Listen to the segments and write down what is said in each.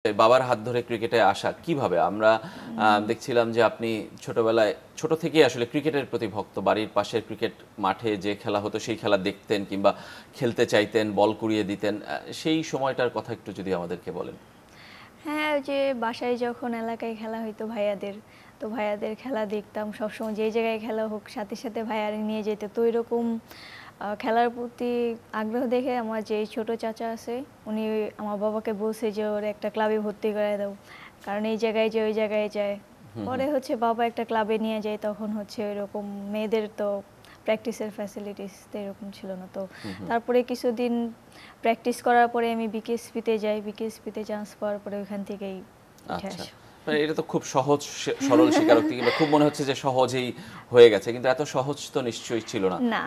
বাবার হাত ধরে ক্রিকেটে আসা কিভাবে? আমরা দেখছিলাম যে আপনি ছোটবেলায় ছোট থেকেই আসলে ক্রিকেটের প্রতি ভক্ত। বাড়ির পাশের ক্রিকেট মাঠে যে খেলা হতো সেই খেলা দেখতেন কিংবা খেলতে চাইতেন, বল কুড়িয়ে দিতেন। সেই সময়টার কথা একটু যদি আমাদেরকে বলেন। হ্যাঁ, ওই যে বাসায় যখন এলাকায় খেলা হইতো ভাইয়াদের, তো ভাইয়াদের খেলা দেখতাম সবসময়। যেই জায়গায় খেলা হোক সাথে সাথে ভাইয়ারা নিয়ে যেত। তো এরকম খেলার প্রতি আগ্রহ দেখে আমার যে ছোট চাচা আছে উনি আমার বাবাকে বলছে যে ওর একটা ক্লাবে ভর্তি করে দাও, কারণ এই জায়গায় যে ওই জায়গায় যায়। পরে হচ্ছে বাবা একটা ক্লাবে নিয়ে যায়, তখন হচ্ছে ওইরকম মেয়েদের তো প্র্যাকটিসের ফ্যাসিলিটিস তো এরকম ছিল না। তো তারপরে কিছুদিন প্র্যাকটিস করার পরে আমি বিকেএসপিতে যাই, বিকেএসপিতে চান্স পাওয়ার পরে ওইখান থেকেই উঠে আচ্ছা। আসি। মানে এটা তো খুব সহজ সরল স্বীকারোক্তি কিংবা খুব মনে হচ্ছে যে সহজেই হয়ে গেছে। কিন্তু এত সহজ তো নিশ্চয়ই ছিল না। না,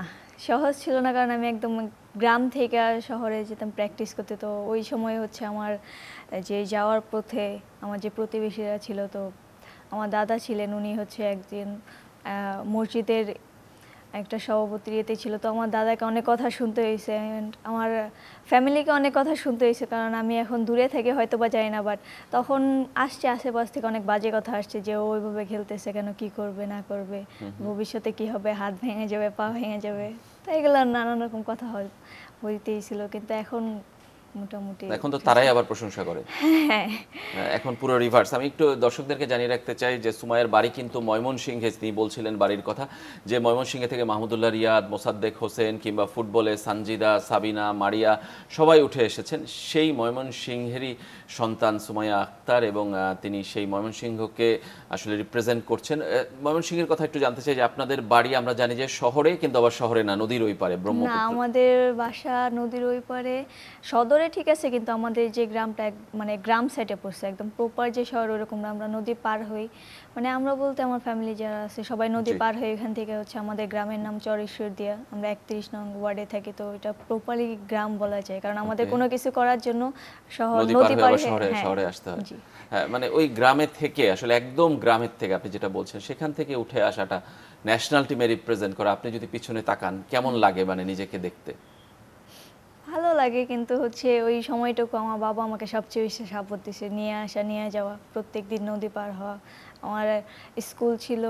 সহজ ছিল না, কারণ আমি একদম গ্রাম থেকে আর শহরে যেতাম প্র্যাকটিস করতে। তো ওই সময় হচ্ছে আমার যে যাওয়ার পথে আমার যে প্রতিবেশীরা ছিল, তো আমার দাদা ছিলেন, উনি হচ্ছে একদিন মসজিদের একটা সভাপতির ইয়েতে ছিল। তো আমার দাদাকে অনেক কথা শুনতে হয়েছে, আমার ফ্যামিলিকে অনেক কথা শুনতে হয়েছে, কারণ আমি এখন দূরে থেকে হয়তো বা যাই না, বাট তখন আসছে আশেপাশ থেকে অনেক বাজে কথা আসছে যে ও ওইভাবে খেলতেছে কেন, কি করবে না করবে, ভবিষ্যতে কি হবে, হাত ভেঙে যাবে, পা ভেঙে যাবে। তো এগুলো নানান রকম কথা হইতেই ছিল, কিন্তু এখন মোটামুটি এখন তো সুস্থ। তারাই আবার প্রশংসা করে। হ্যাঁ, এখন পুরো রিভার্স। আমি একটু দর্শকদেরকে জানিয়ে রাখতে চাই যে সুমাইয়ার বাড়ি কিন্তু ময়মনসিংহে। তিনি বলছিলেন বাড়ির কথা যে ময়মনসিংহে থেকে মাহমুদুল্লাহ রিয়াদ, মোসাদ্দেক হোসেন কিংবা ফুটবলে সানজিদা, সাবিনা, মারিয়া সবাই উঠে এসেছেন। সেই ময়মনসিংহেরই সন্তান সুমাইয়া আক্তার এবং তিনি সেই ময়মনসিংহকে আসলে রিপ্রেজেন্ট করছেন। ময়মনসিংহের কথা একটু জানতে চাই যে আপনাদের বাড়ি আমরা জানি যে শহরে, কিন্তু আবার শহরে না, নদীর ওই পারে না, ব্রহ্মপুত্র। আমাদের বাসা নদীর ওই পারে, সদরে ঠিক আছে, কিন্তু আমাদের যে গ্রামটা মানে গ্রাম সাইডে পড়ছে, একদম প্রপার যে শহর ওরকম না। আমরা নদী পার হই, মানে আমরা বলতে আমার ফ্যামিলি যারা আছে সবাই নদী জি। পার হয়ে এখান থেকে হচ্ছে আমাদের গ্রামের নাম চরেশ্বর দিয়া, আমরা 31 নং ওয়ার্ডে থাকি। তো এটা প্রপারলি গ্রাম বলা যায়, কারণ আমাদের ওকে। কোনো কিছু করার জন্য শহর নদী পার নদী হয়ে পার আবার হয়ে, শহরে হ্যাঁ। শহরে আসতে হয়। জি, হ্যাঁ, মানে ওই গ্রামে থেকে আসলে একদম গ্রামের থেকে আপনি যেটা বলছেন সেখান থেকে উঠে আসাটা, ন্যাশনাল টিমে রিপ্রেজেন্ট করা, আপনি যদি পিছনে তাকান কেমন লাগে মানে নিজেকে দেখতে? ভালো লাগে, কিন্তু হচ্ছে ওই সময়টুকু আমার বাবা আমাকে সবচেয়ে বেশি সাপোর্ট দিছে, নিয়ে আসা নিয়ে যাওয়া, প্রত্যেক দিন নদী পার হওয়া। আমার স্কুল ছিল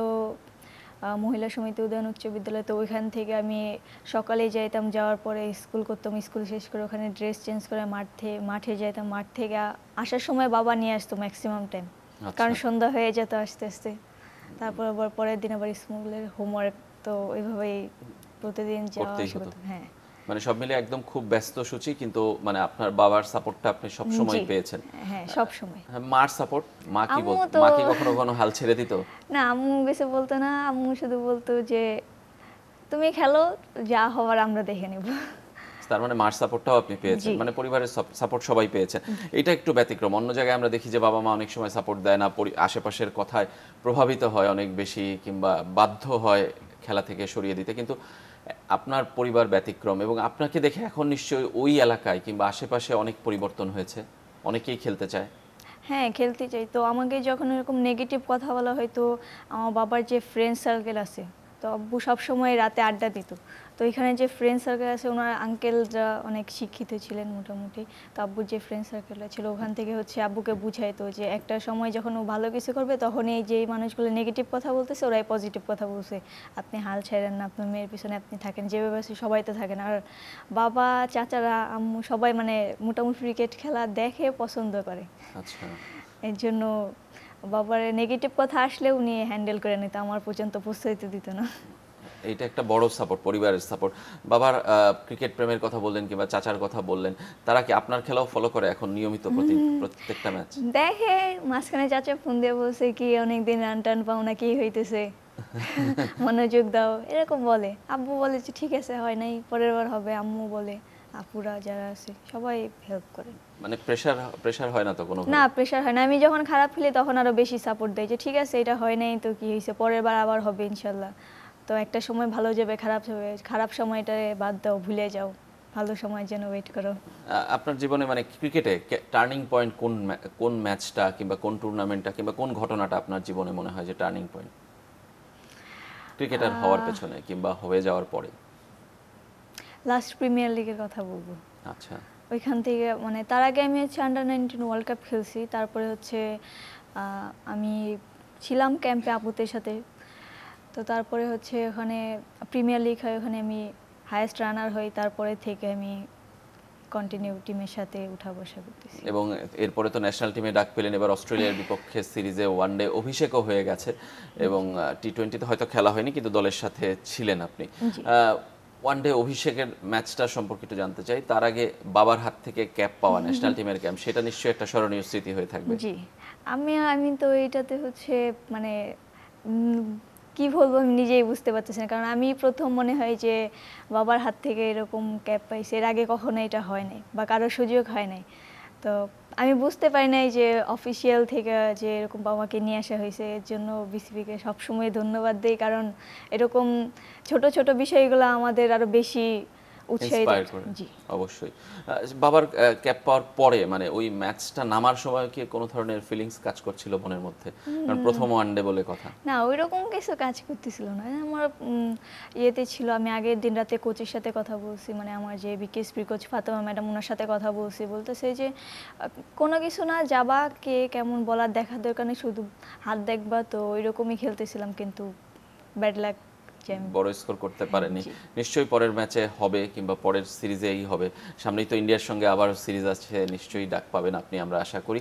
মহিলা সমিতি উদয়ন উচ্চ বিদ্যালয়, তো ওইখান থেকে আমি সকালে যাইতাম, যাওয়ার পরে স্কুল করতাম, স্কুল শেষ করে ওখানে ড্রেস চেঞ্জ করে মাঠে যাইতাম, মাঠ থেকে আসার সময় বাবা নিয়ে আসতো ম্যাক্সিমাম টাইম, আচ্ছা। কারণ সন্ধ্যা হয়ে যেত আস্তে আস্তে। তারপর আবার পরের দিন আবার স্কুলের হোমওয়ার্ক, তো ওইভাবেই প্রতিদিন যাওয়া করতেই আসা হতো। করতাম। হ্যাঁ, মানে সব মিলে একদম খুব ব্যস্ত সূচি, কিন্তু মানে আপনার বাবার সাপোর্টটা আপনি সব সময় জি, পেয়েছেন। হ্যাঁ, সব সময়। হ্যাঁ, মার সাপোর্ট, মা কি আম্মু বলতো? তো মা কি কখনো কখনো হাল ছেড়ে দিত? না, আম্মু কিছু বলতো না। আম্মু শুধু বলতো যে তুমি খেলো, যা হওয়ার আমরা দেখে নেব। তার মানে মার সাপোর্টটাও আপনি পেয়েছেন, জি, মানে পরিবারের সাপোর্ট সবাই পেয়েছেন। এটা একটু ব্যতিক্রম। অন্য জায়গায় আমরা দেখি যে বাবা মা অনেক সময় সাপোর্ট দেয় না, আশেপাশের কথায় প্রভাবিত হয় অনেক বেশি কিংবা বাধ্য হয় খেলা থেকে সরিয়ে দিতে। কিন্তু আপনার পরিবার ব্যতিক্রম এবং আপনাকে দেখে এখন নিশ্চয়ই ওই এলাকায় কিংবা আশেপাশে অনেক পরিবর্তন হয়েছে, অনেকেই খেলতে চায়। হ্যাঁ, খেলতে চাই। তো আমাকে যখন এরকম নেগেটিভ কথা বলা হয়তো, আমার বাবার যে ফ্রেন্ড সার্কেল আছে, তো আব্বু সবসময় রাতে আড্ডা দিত। তো এখানে যে ফ্রেন্ড সার্কেল আছে, ওনার আঙ্কেলরা অনেক শিক্ষিত ছিলেন মোটামুটি। তো আব্বুর যে ফ্রেন্ড সার্কেলটা ছিল ওখান থেকে হচ্ছে আব্বুকে বুঝাইতো যে একটা সময় যখন ও ভালো কিছু করবে, তখন এই যে মানুষগুলো নেগেটিভ কথা বলতেছে ওরাই পজিটিভ কথা বলছে। আপনি হাল ছাড়েন না, আপনার মেয়ের পিছনে আপনি থাকেন, যেভাবে আছে সবাই তো থাকেন। আর বাবা, চাচারা, আম্মু সবাই মানে মোটামুটি ক্রিকেট খেলা দেখে, পছন্দ করে। আচ্ছা। এর জন্য বাবার নেগেটিভ কথা আসলে উনি হ্যান্ডেল করে নিত, আমার পর্যন্ত পৌঁছাইতে দিত না। এইটা একটা বড় সাপোর্ট, পরিবারের সাপোর্ট। বাবার ক্রিকেট প্রেমের কথা বললেন কিংবা চাচার কথা বললেন, তারা কি আপনার খেলাও ফলো করে এখন নিয়মিত প্রত্যেকটা ম্যাচ? দেখে, মাঝখানে চাচা ফোন দিয়ে বলছে কি অনেকদিন রান টান পাও না, কি হইতেছে, মনোযোগ দাও, এরকম বলে। আব্বু বলে যে ঠিক আছে, হয় নাই, পরের বার হবে। আম্মু বলে, আপুরা যারা আছে সবাই হেল্প করে। মানে প্রেশার প্রেশার হয় না তো না, কোনোভাবে? প্রেশার হয় না। আমি যখন খারাপ খেলি তখন আরো বেশি সাপোর্ট দেয় যে ঠিক আছে, এটা হয় নাই তো কি হয়েছে, পরের বার আবার হবে ইনশাল্লাহ। তো একটা সময় ভালো যাবে, খারাপ যাবে, খারাপ সময়টা বাদ দাও, ভুলে যাও, ভালো সময়ের জন্য ওয়েট করো। আপনার জীবনে মানে ক্রিকেটে টার্নিং পয়েন্ট কোন কোন ম্যাচটা কিংবা কোন টুর্নামেন্টটা কিংবা কোন ঘটনাটা আপনার জীবনে মনে হয় যে টার্নিং পয়েন্ট ক্রিকেটার হওয়ার আহ, পেছনে কিংবা হয়ে যাওয়ার পরে? লাস্ট প্রিমিয়ার লিগের কথা বলবো। আচ্ছা। ওইখান থেকে মানে তার আগে আমি হচ্ছে আন্ডার-19 ওয়ার্ল্ড কাপ খেলছি, তারপরে হচ্ছে আমি ছিলাম ক্যাম্পে আপুদের সাথে। তো তারপরে হচ্ছে ওখানে প্রিমিয়ার লিগ হয়, ওখানে আমি হাইয়েস্ট রানার হই, তারপরে থেকে আমি কন্টিনিউ টিমের সাথে উঠা বসা করতেছি। এবং এরপরে তো ন্যাশনাল টিমে ডাক পেলেন, এবার অস্ট্রেলিয়ার বিপক্ষে সিরিজে ওয়ানডে অভিষেকও হয়ে গেছে এবং টি-20তে হয়তো খেলা হয়নি কিন্তু দলের সাথে ছিলেন আপনি। ওয়ানডে অভিষেকের ম্যাচটা সম্পর্কে একটু জানতে চাই, তার আগে বাবার হাত থেকে ক্যাপ পাওয়া ন্যাশনাল টিমের ক্যাম্প, সেটা নিশ্চয়ই একটা স্মরণীয় স্মৃতি হয়ে থাকবে। জি, আমি তো এইটাতে হচ্ছে মানে কি বলবো আমি নিজেই বুঝতে পারতেছি না, কারণ আমি প্রথম মনে হয় যে বাবার হাত থেকে এরকম ক্যাপ পাইছি, এর আগে কখনো এটা হয় নাই বা কারো সুযোগ হয় নাই। তো আমি বুঝতে পারি নাই যে অফিসিয়াল থেকে যে এরকম বাবাকে নিয়ে আসা হয়েছে, এর জন্য বিসিবিকে সবসময় ধন্যবাদ দেই, কারণ এরকম ছোট ছোট বিষয়গুলো আমাদের আরো বেশি উৎসাহিত করে। জি অবশ্যই। বাবার ক্যাপ পাওয়ার পরে মানে ওই ম্যাচটা নামার সময় কি কোনো ধরনের ফিলিংস কাজ করছিল মনের মধ্যে? কারণ প্রথম ওয়ানডে বলে কথা। না, ওইরকম কিছু কাজ করতেছিল না। আমার ইয়েতে ছিল, আমি আগের দিন রাতে কোচের সাথে কথা বলছি, মানে আমার যে বিকেএসপি কোচ ফাতেমা ম্যাডাম, ওনার সাথে কথা বলছি, বলতেছে যে কোনো কিছু না, যাবা কে কেমন বলার দেখার দরকার নেই, শুধু হাত দেখবা। তো ওইরকমই খেলতেছিলাম, কিন্তু ব্যাড লাক বড় স্কোর করতে পারেনি। নিশ্চয়ই পরের ম্যাচে হবে কিংবা পরের সিরিজেই হবে, সামনেই তো ইন্ডিয়ার সঙ্গে আবার সিরিজ আছে, নিশ্চয়ই ডাক পাবেন আপনি, আমরা আশা করি।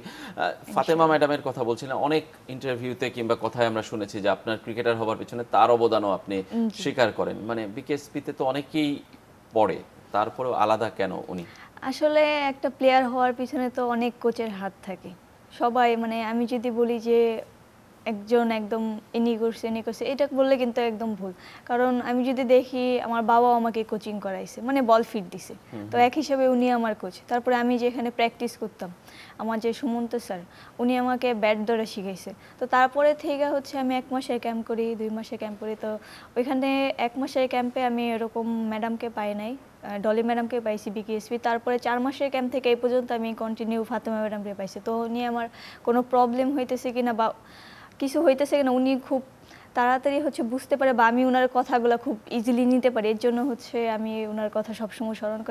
ফাতেমা ম্যাডামের কথা বলছিলেন, অনেক ইন্টারভিউতে কিংবা কথায় আমরা শুনেছি যে আপনার ক্রিকেটার হবার পিছনে তার অবদানও আপনি স্বীকার করেন। মানে বিকেএসপিতে তো অনেকেই পড়ে, তারপরেও আলাদা কেন উনি? আসলে একটা প্লেয়ার হওয়ার পিছনে তো অনেক কোচের হাত থাকে, সবাই মানে আমি যদি বলি যে একজন একদম ইনি করছে এটা বললে কিন্তু একদম ভুল, কারণ আমি যদি দেখি আমার বাবাও আমাকে কোচিং করাইছে, মানে বল ফিট দিছে, তো এক হিসাবে উনি আমার কোচ। তারপরে আমি যেখানে প্র্যাকটিস করতাম, আমার যে সুমন্ত স্যার, উনি আমাকে ব্যাট ধরে শিখাইছে। তো তারপরে থেকে হচ্ছে আমি 1 মাসের ক্যাম্প করি, 2 মাসের ক্যাম্প করি। তো ওইখানে 1 মাসের ক্যাম্পে আমি এরকম ম্যাডামকে পাই নাই, ডলি ম্যাডামকে পাইছি বিকেএসপি। তারপরে 4 মাসের ক্যাম্প থেকে এই পর্যন্ত আমি কন্টিনিউ ফাতেমা ম্যাডামকে পাইছি। তো উনি আমার কোনো প্রবলেম হইতেছে কিনা বা কিছু হইতেছে কিনা উনি খুব তাড়াতাড়ি হচ্ছে বুঝতে পারে, বা আমি ওনার কথাগুলো খুব ইজিলি নিতে পারি, এর জন্য হচ্ছে আমি ওনার কথা সবসময় স্মরণ করি।